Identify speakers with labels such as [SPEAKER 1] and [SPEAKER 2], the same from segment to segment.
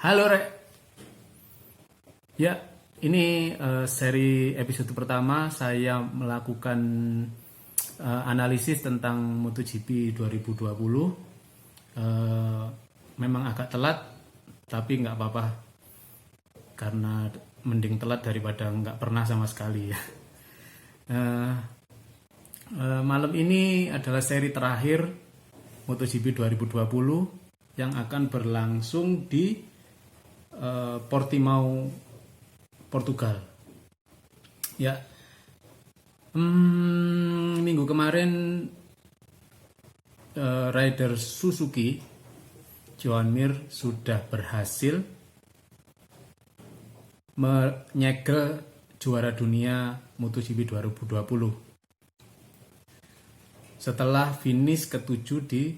[SPEAKER 1] Halo Rek, ya ini seri episode pertama saya melakukan analisis tentang MotoGP 2020. Memang agak telat, tapi nggak apa-apa karena mending telat daripada nggak pernah sama sekali ya. Malam ini adalah seri terakhir MotoGP 2020 yang akan berlangsung di Portimao, Portugal. Ya, minggu kemarin rider Suzuki Joan Mir sudah berhasil menyegel juara dunia MotoGP 2020 setelah finish ke-7 di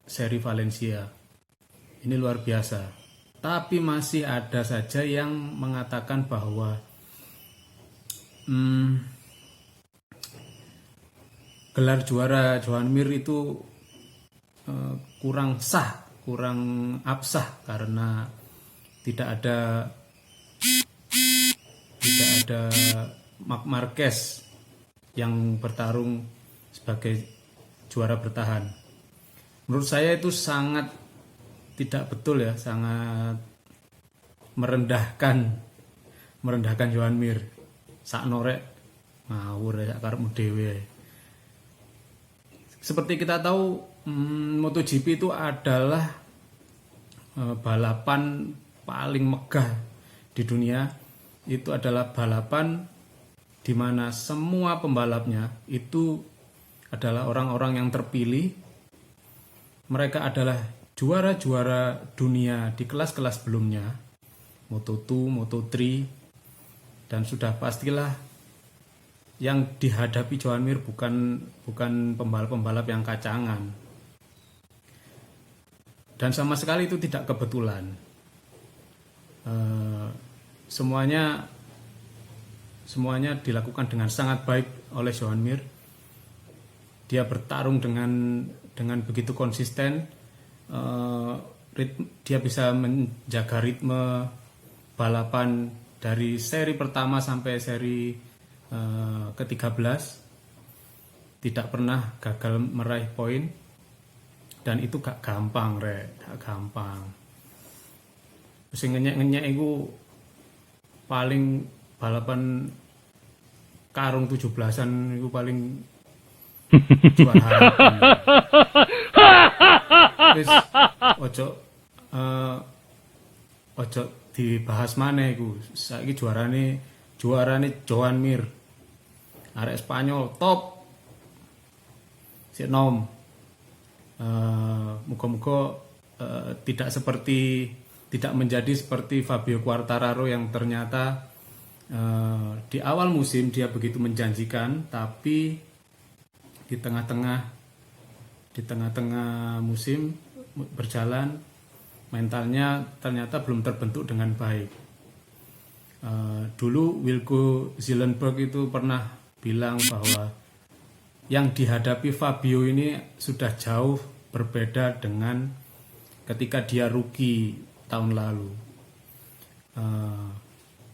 [SPEAKER 1] seri Valencia. Ini luar biasa. Tapi masih ada saja yang mengatakan bahwa gelar juara Joan Mir itu kurang sah, kurang absah karena tidak ada Marc Marquez yang bertarung sebagai juara bertahan. Menurut saya itu sangat tidak betul ya, sangat merendahkan Joan Mir. Sak norek ngawur ya karepmu dhewe. Seperti kita tahu, MotoGP itu adalah balapan paling megah di dunia. Itu adalah balapan di mana semua pembalapnya itu adalah orang-orang yang terpilih. Mereka adalah juara-juara dunia di kelas-kelas sebelumnya, Moto2, Moto3, dan sudah pastilah yang dihadapi Joan Mir bukan pembalap-pembalap yang kacangan. Dan sama sekali itu tidak kebetulan. Semuanya dilakukan dengan sangat baik oleh Joan Mir. Dia bertarung dengan begitu konsisten. Dia bisa menjaga ritme balapan dari seri pertama sampai seri ke-13, tidak pernah gagal meraih poin, dan itu gak gampang gak gampang. Sing ngenyek itu paling balapan karung 17-an itu paling juara harapan. Wis ojo dibahas maneh iku. Saiki juarane Joan Mir. Arek Spanyol top. Sik nom. Muga-muga tidak menjadi seperti Fabio Quartararo yang ternyata di awal musim dia begitu menjanjikan, tapi di tengah-tengah musim berjalan, mentalnya ternyata belum terbentuk dengan baik. Dulu Wilco Zielenberg itu pernah bilang bahwa yang dihadapi Fabio ini sudah jauh berbeda dengan ketika dia rookie tahun lalu.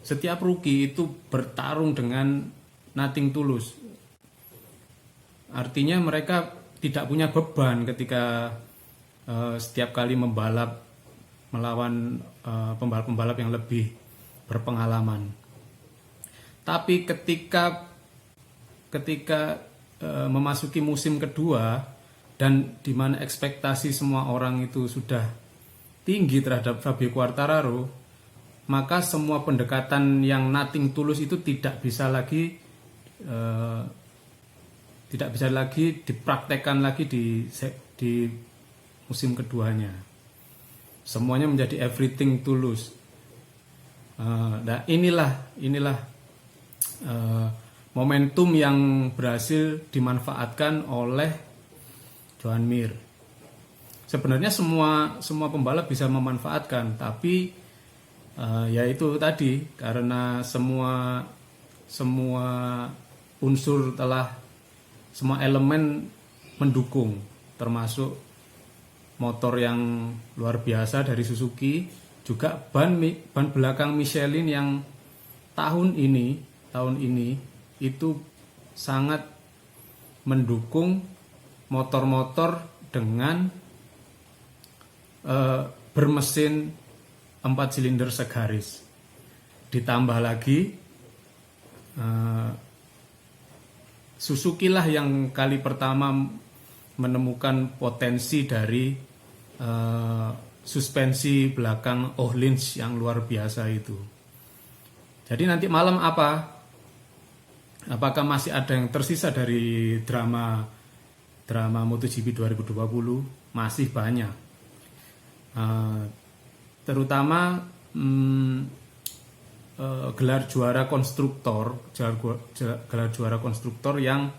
[SPEAKER 1] Setiap rookie itu bertarung dengan nothing tulus. Artinya mereka tidak punya beban ketika setiap kali membalap melawan pembalap-pembalap yang lebih berpengalaman. Tapi ketika memasuki musim kedua dan di mana ekspektasi semua orang itu sudah tinggi terhadap Fabio Quartararo, maka semua pendekatan yang nothing tulus itu tidak bisa lagi dipraktekkan lagi di musim keduanya. Semuanya menjadi everything tulus. Nah inilah momentum yang berhasil dimanfaatkan oleh Joan Mir. Sebenarnya semua pembalap bisa memanfaatkan, tapi ya itu tadi, karena semua unsur semua elemen mendukung, termasuk motor yang luar biasa dari Suzuki, juga ban belakang Michelin yang tahun ini itu sangat mendukung motor-motor dengan bermesin 4 silinder segaris. Ditambah lagi Suzuki lah yang kali pertama menemukan potensi dari suspensi belakang Öhlins yang luar biasa itu. Jadi nanti malam apakah masih ada yang tersisa dari drama MotoGP 2020? Masih banyak. Terutama gelar juara konstruktor yang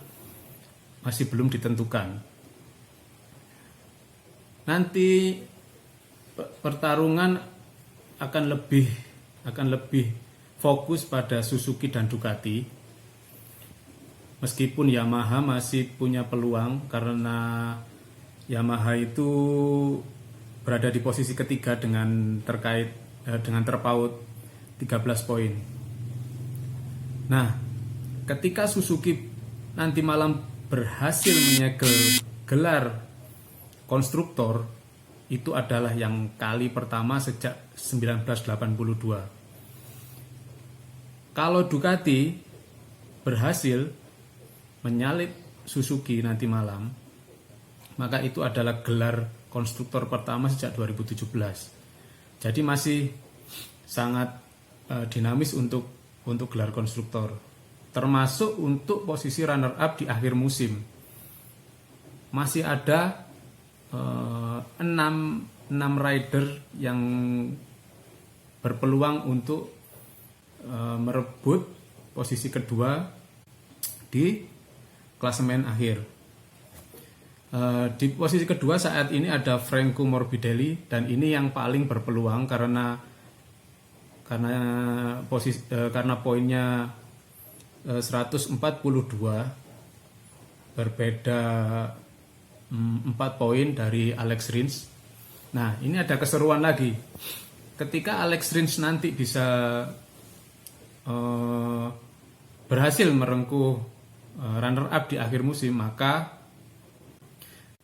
[SPEAKER 1] masih belum ditentukan. Nanti pertarungan akan lebih fokus pada Suzuki dan Ducati. Meskipun Yamaha masih punya peluang karena Yamaha itu berada di posisi ketiga dengan terpaut 13 poin. Nah, ketika Suzuki nanti malam berhasil menyegel gelar konstruktor, itu adalah yang kali pertama sejak 1982. Kalau Ducati berhasil menyalip Suzuki nanti malam, maka itu adalah gelar konstruktor pertama sejak 2017. Jadi masih sangat dinamis untuk gelar konstruktor, termasuk untuk posisi runner up di akhir musim. Masih ada 6 rider yang berpeluang untuk merebut posisi kedua di klasemen akhir. Di posisi kedua saat ini ada Franco Morbidelli, dan ini yang paling berpeluang karena poinnya 142, berbeda 4 poin dari Alex Rins. Nah, ini ada keseruan lagi. Ketika Alex Rins nanti bisa berhasil merengkuh runner up di akhir musim, maka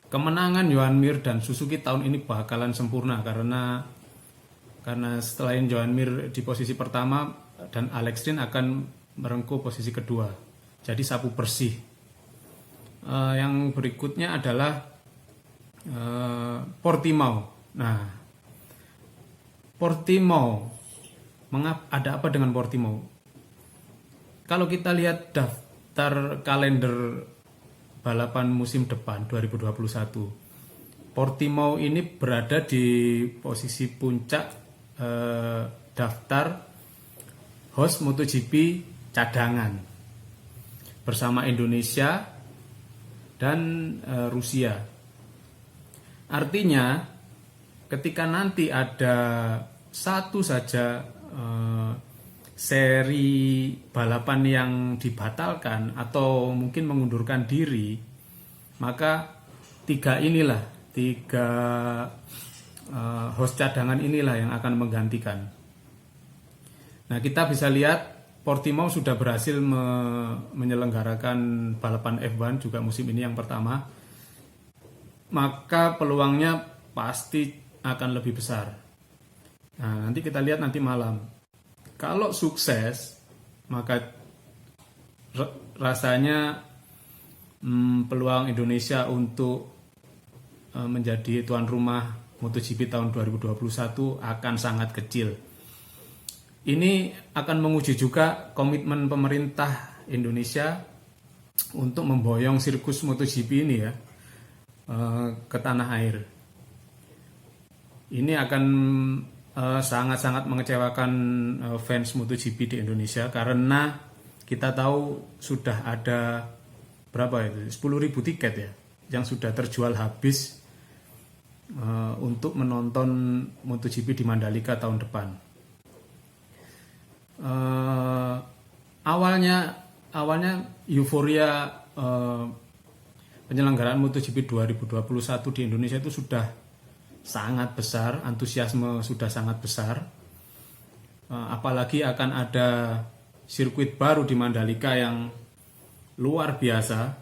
[SPEAKER 1] kemenangan Joan Mir dan Suzuki tahun ini bakalan sempurna karena selain Joan Mir di posisi pertama dan Alex Rins akan merengkuh posisi kedua. Jadi sapu bersih. Yang berikutnya adalah Portimao. Nah, Portimao, ada apa dengan Portimao? Kalau kita lihat daftar kalender balapan musim depan 2021, Portimao ini berada di posisi puncak daftar host MotoGP cadangan bersama Indonesia dan Rusia. Artinya ketika nanti ada satu saja seri balapan yang dibatalkan atau mungkin mengundurkan diri, maka tiga host cadangan inilah yang akan menggantikan. Nah, kita bisa lihat Portimao sudah berhasil menyelenggarakan balapan F1 juga musim ini yang pertama, maka peluangnya pasti akan lebih besar. Nah, nanti kita lihat nanti malam. Kalau sukses, maka rasanya peluang Indonesia untuk menjadi tuan rumah MotoGP tahun 2021 akan sangat kecil. Ini akan menguji juga komitmen pemerintah Indonesia untuk memboyong sirkus MotoGP ini ya ke tanah air. Ini akan sangat-sangat mengecewakan fans MotoGP di Indonesia karena kita tahu sudah ada berapa itu 10.000 tiket ya yang sudah terjual habis untuk menonton MotoGP di Mandalika tahun depan. Awalnya euforia penyelenggaraan MotoGP 2021 di Indonesia itu sudah sangat besar, antusiasme sudah sangat besar. Apalagi akan ada sirkuit baru di Mandalika yang luar biasa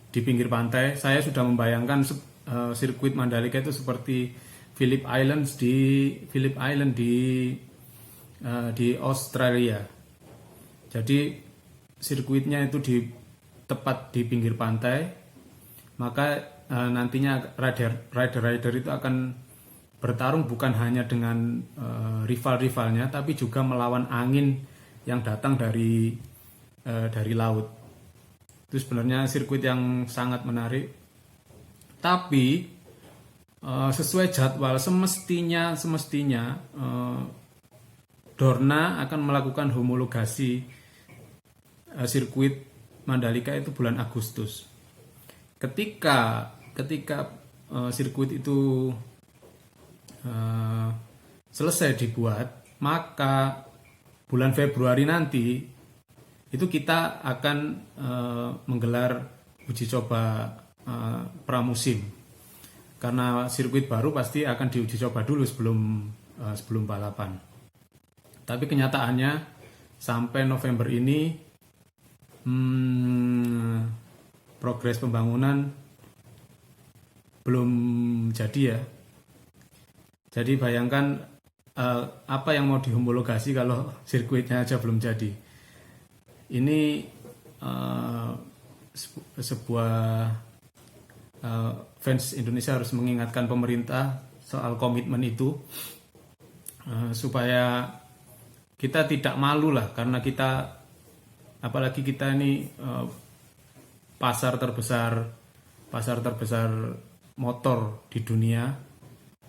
[SPEAKER 1] di pinggir pantai. Saya sudah membayangkan sirkuit Mandalika itu seperti Phillip Island di Australia. Jadi sirkuitnya itu tepat di pinggir pantai, maka nantinya rider itu akan bertarung bukan hanya dengan rival-rivalnya, tapi juga melawan angin yang datang dari laut. Itu sebenarnya sirkuit yang sangat menarik. Tapi sesuai jadwal semestinya Dorna akan melakukan homologasi sirkuit Mandalika itu bulan Agustus. Ketika sirkuit itu selesai dibuat, maka bulan Februari nanti itu kita akan menggelar uji coba pramusim, karena sirkuit baru pasti akan diuji coba dulu sebelum balapan. Tapi kenyataannya sampai November ini progres pembangunan belum jadi ya. Jadi bayangkan apa yang mau dihomologasi kalau sirkuitnya aja belum jadi. Ini sebuah fans Indonesia harus mengingatkan pemerintah soal komitmen itu, supaya kita tidak malu lah, karena apalagi kita ini pasar terbesar motor di dunia.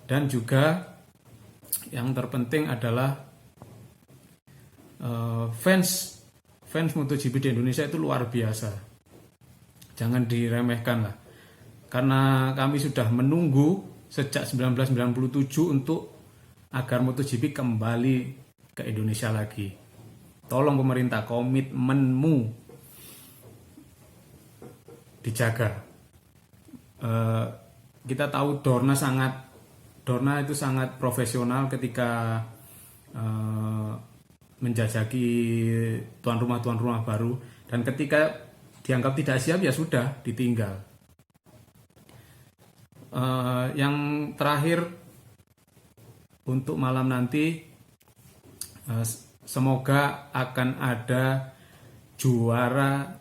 [SPEAKER 1] Dan juga yang terpenting adalah fans MotoGP di Indonesia itu luar biasa. Jangan diremehkan lah. Karena kami sudah menunggu sejak 1997 agar MotoGP kembali ke Indonesia lagi. Tolong pemerintah, komitmenmu dijaga. Kita tahu Dorna itu sangat profesional ketika menjajaki tuan rumah baru, dan ketika dianggap tidak siap ya sudah ditinggal. Yang terakhir untuk malam nanti, semoga akan ada juara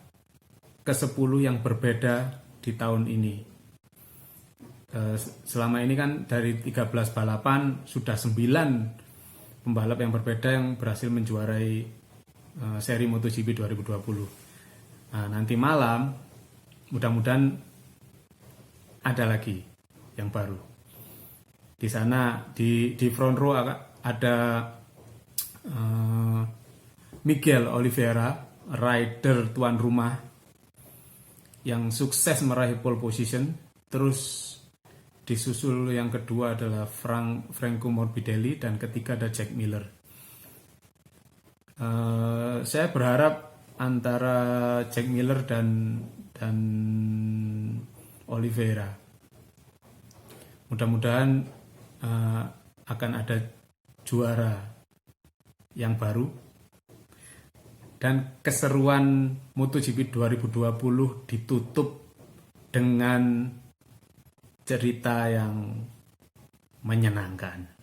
[SPEAKER 1] ke-10 yang berbeda di tahun ini. Selama ini kan dari 13 balapan sudah 9 pembalap yang berbeda yang berhasil menjuarai seri MotoGP 2020. Nah, nanti malam mudah-mudahan ada lagi yang baru. Di sana di front row ada Miguel Oliveira, rider tuan rumah yang sukses meraih pole position. Terus disusul yang kedua adalah Franco Morbidelli, dan ketiga ada Jack Miller. Saya berharap antara Jack Miller dan Oliveira, mudah-mudahan akan ada juara yang baru, dan keseruan MotoGP 2020 ditutup dengan cerita yang menyenangkan.